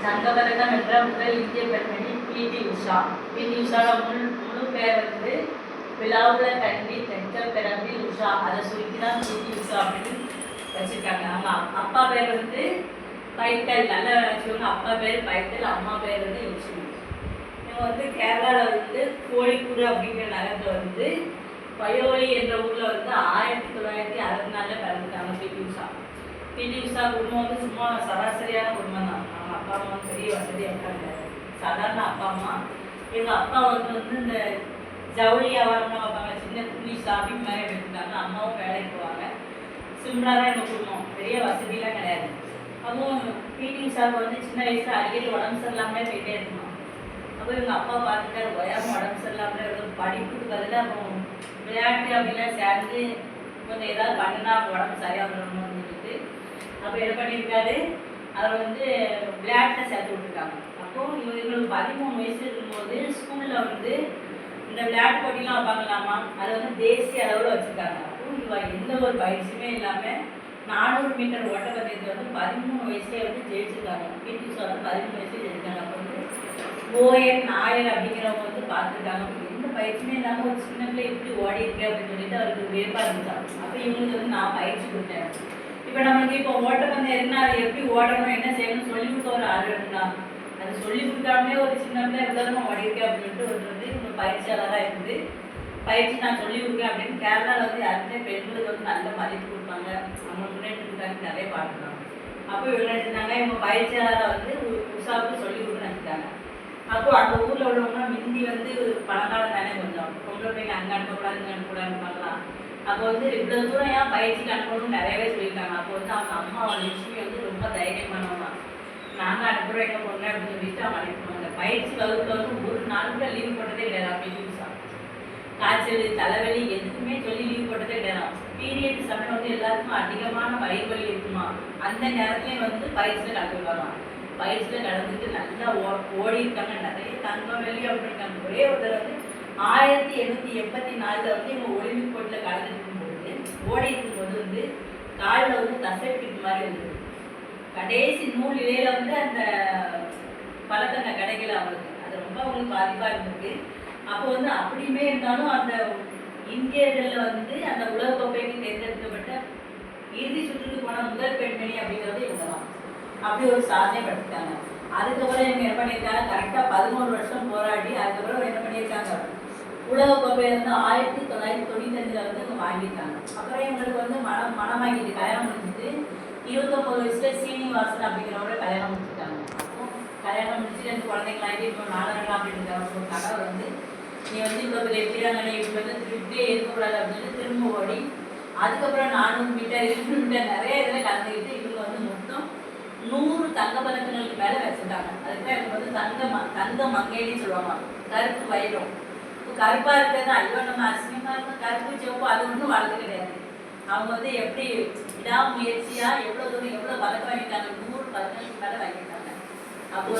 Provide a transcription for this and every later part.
தங்கப்பதக்கம் வென்ற முதல் இந்திய பெண்மணி பிடி உஷா. பிடி உஷாவோட முழு பேர் வந்து விழாவுல கல்வி தெற்க பிறவி உஷா. அதை சுருக்கி தான் பிடி உஷா அப்படின்னு வச்சுருக்காங்க. அவங்க அப்பா பேர் வந்து பைத்தல், நல்லா வச்சுக்கோங்க. அப்பா பேர் பைத்தல், அம்மா பேர் வந்து லட்சுமி. இவங்க வந்து கேரளாவில் வந்து கோழிக்கூடு அப்படிங்கிற நகரத்தில் வந்து பயோலி என்ற ஊரில் வந்து 1964 பிறந்துட்டாங்க பிடி உஷா. பிடி உஷா குடும்பம் வந்து சும்மா சராசரியான குடும்பம் தான். அவங்க அப்பா அம்மா பெரிய வசதியாக இருக்காங்க, சாதாரண அப்பா அம்மா. எங்கள் அப்பா வந்து இந்த ஜவுளி வியாபாரம்லாம் பார்ப்பாங்க, சின்ன துணி ஷாப்பிங் மாதிரி எடுத்துருக்காங்க. அம்மாவும் வேலைக்கு போவாங்க. சிம்பிளாக தான் எங்கள் குடும்பம், பெரிய வசதியெலாம் கிடையாது. அதுவும் பிடி உஷாவுக்கு வந்து சின்ன வயசில் அடிக்கடி உடம்பு சரியில்லாமலே போயிட்டே இருக்கணும். அப்போ எங்கள் அப்பா பார்த்துட்டாரு, ஓயாமல் உடம்பு சரியில்லாமல் படிப்புக்கு பதிலாக அப்போ விளையாட்டு அப்படிலாம் சேர்ந்து கொஞ்சம் ஏதாவது பண்ணுனா உடம்பு சரியாக வரணும்னு சொல்லிட்டு அப்போ என்ன பண்ணியிருக்காரு, அவர் வந்து விளையாட்டில் சேர்த்து விட்டுருக்காங்க. அப்போது இவங்களுக்கு 13 வயசு இருக்கும்போது ஸ்கூலில் வந்து இந்த விளையாட்டு போட்டிலாம் வைப்பாங்களாமா, அதை வந்து தேசிய அளவில் வச்சுருக்காங்க. அப்போது இவ எந்த ஒரு பயிற்சியுமே இல்லாமல் 400 மீட்டர் ஓட்டப்பந்தயத்தில் வந்து 13 வயசுலேயே வந்து ஜெயிச்சிருக்காங்க. பிடி உஷா வந்து 13 வயசுலேயே ஜெயிச்சிருக்காங்க. அப்போ வந்து ஓஎன் நாயர் அப்படிங்கிறவங்க வந்து பார்த்துருக்காங்க. எந்த பயிற்சியுமே இல்லாமல் ஒரு சின்ன பிள்ளை எப்படி ஓடி இருக்கு அப்படின்னு சொல்லிட்டு அவருக்கு வியப்பாக இருந்துச்சாங்க. அப்போ இவங்களுக்கு வந்து நான் பயிற்சி கொடுத்தேன். இப்போ நம்மளுக்கு இப்போ ஓட்டப்பந்தயம் இருக்குன்னா அதை எப்படி ஓடணும், என்ன செய்யணும்னு சொல்லி கொடுக்க ஒரு ஆள் வேணுங்களா? அது சொல்லி கொடுக்காமலே ஒரு சின்ன பிள்ளை விதமாக ஓடி இருக்கேன் அப்படின்ட்டு ஒரு வந்து இவங்க பயிற்சியாளராக இருக்குது. பயிற்சி நான் சொல்லி கொடுக்கேன் அப்படின்னு கேரளாவில் வந்து யாருமே பெண்களுக்கு வந்து நல்ல மதிப்பு கொடுப்பாங்க, அவங்க முன்னேற்றத்துக்காக நிறைய பாட்டுருக்காங்க. அப்போ இவங்க நினைச்சிருந்தாங்க இவங்க பயிற்சியாளராக வந்து உஷாவுக்கு சொல்லி கொடுக்க நினைச்சிட்டாங்க. அப்போது அந்த ஊரில் உள்ளவங்கன்னா முந்தி வந்து பழங்காலம் தானே, கொஞ்சம் பொம்பளை பிள்ளைங்க அங்கே அனுப்பக்கூடாது இங்கே அனுப்பக்கூடாதுன்னு பார்க்கலாம். அப்போ வந்து இவ்வளோ தூரம் ஏன் பயிற்சிக்கு அனுப்பணும்னு நிறையவே சொல்லியிருக்காங்க. அப்போ வந்து அவங்க அம்மா லட்சுமி வந்து ரொம்ப தைரியமானவங்க, நாங்கள் அனுப்புகிறோம் எங்கள் பொண்ணு அப்படின்னு சொல்லிட்டு அவங்க அனுப்புவாங்க. பயிற்சி வகுப்பில் வந்து ஒரு நாள் கூட லீவ் போட்டதே கிடையாது. பிடி உஷா காய்ச்சல் தலைவலி எதுக்குமே சொல்லி லீவ் போட்டதே கிடையாது. பீரியட் சமயம் வந்து எல்லாருக்கும் அதிகமான வயிறு வலி இருக்குமா, அந்த நேரத்துலேயும் வந்து பயிற்சியில் கலந்து வரலாம். பயிற்சியில் கலந்துட்டு நல்லா ஓடி இருக்காங்க, நிறைய தங்கம் வெள்ளி அப்படின்ட்டாங்க. ஒரே ஒருத்தர் வந்து 1884 வந்து இவங்க ஒலிம்பிக் போட்டியில் கலந்துட்டு இருக்கும்போது ஓடி இருக்கும்போது வந்து காலில் வந்து தசைப்பிடிப்பு மாதிரி இருந்தது. கடைசி நூல் இலையில வந்து அந்த பழக்கங்க கிடைக்கல அவங்களுக்கு. அது ரொம்ப அவங்களுக்கு பாதிப்பாக இருந்திருக்கு. அப்போ வந்து அப்படியுமே இருந்தாலும் அந்த இந்தியர்களில் வந்து அந்த உலகக்கோப்பைக்கு தேர்ந்தெடுக்கப்பட்ட இறுதி சுற்றுக்கு போன முதல் பெண்மணி அப்படிங்கிறது இவங்க தான். அப்படி ஒரு சாதனை படுத்திட்டாங்க. அதுக்கப்புறம் இவங்க என்ன பண்ணியிருக்காங்க, கரெக்டாக 11 வருஷம் போராடி அதுக்கப்புறம் என்ன பண்ணியிருக்காங்க, உலகக்கோப்பையை வந்து 1995 வந்து இவங்க வாங்கியிருக்காங்க. அப்புறம் இவங்களுக்கு வந்து மனம் வாங்கிட்டு கல்யாணம் முடிஞ்சிட்டு 29 வயசுல சீனிவாசன் அப்படிங்கிறவங்கள கல்யாணம் முடிச்சுட்டாங்க. அப்போ கல்யாணம் முடிச்சுட்டு எனக்கு குழந்தைங்களாகிட்டு இப்போ 4 அப்படின்னு ஒரு கணவர் வந்து நீ வந்து இவ்வளோ பெரிய வீராங்கனை இப்படி வந்து திருப்தியே இருக்கக்கூடாது அப்படின்னு திரும்ப ஓடி அதுக்கப்புறம் 400 மீட்டர் 200 மீட்டர் நிறைய இதில் கலந்துக்கிட்டு இவங்க வந்து மொத்தம் 100 தங்க பதக்கங்களுக்கு மேலே வச்சுட்டாங்க. அதுக்குதான் இவங்க வந்து தங்க மங்கைன்னு சொல்லுவாங்க. கருப்பு வைரம், கருப்பாக இருக்கிறது ஐயோ நம்ம அசிங்கமாக இருக்கும், கருப்பு சிவப்பு அது ஒன்றும் வளர்ந்து கிடையாது. அவங்க வந்து எப்படி விடாமுயற்சியாக எவ்வளோ தூரம் எவ்வளோ பதக்கம் வாங்கிட்டாங்க, 100 பதக்கங்களுக்கு மேலே வாங்கிட்டாங்க. அப்போ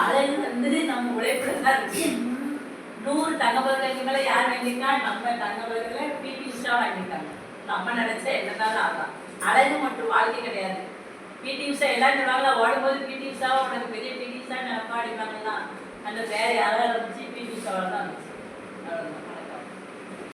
அழகு வந்து நம்ம உழைப்புல தான் இருக்கு. 100 தங்க பதக்கங்களுக்கு மேலே யார் வாங்கியிருக்கா, நம்ம தங்க பதக்கத்தில் பிடி உஷா வாங்கிட்டாங்க. நம்ம நினைச்சா என்னன்னாலும் ஆகலாம். அழகு மட்டும் வாழ்க்கை கிடையாது. பிடி உஷா எல்லாம் சொல்லுவாங்களா, ஓடும்போது பிடி உஷாவை உனக்கு பெரிய பிடி உஷா நினைப்பா அடிப்பாங்கன்னா அந்த வேற யாராவது இருந்துச்சு, பிடி உஷாவில் தான் இருந்துச்சு. அவ்வளோதான்.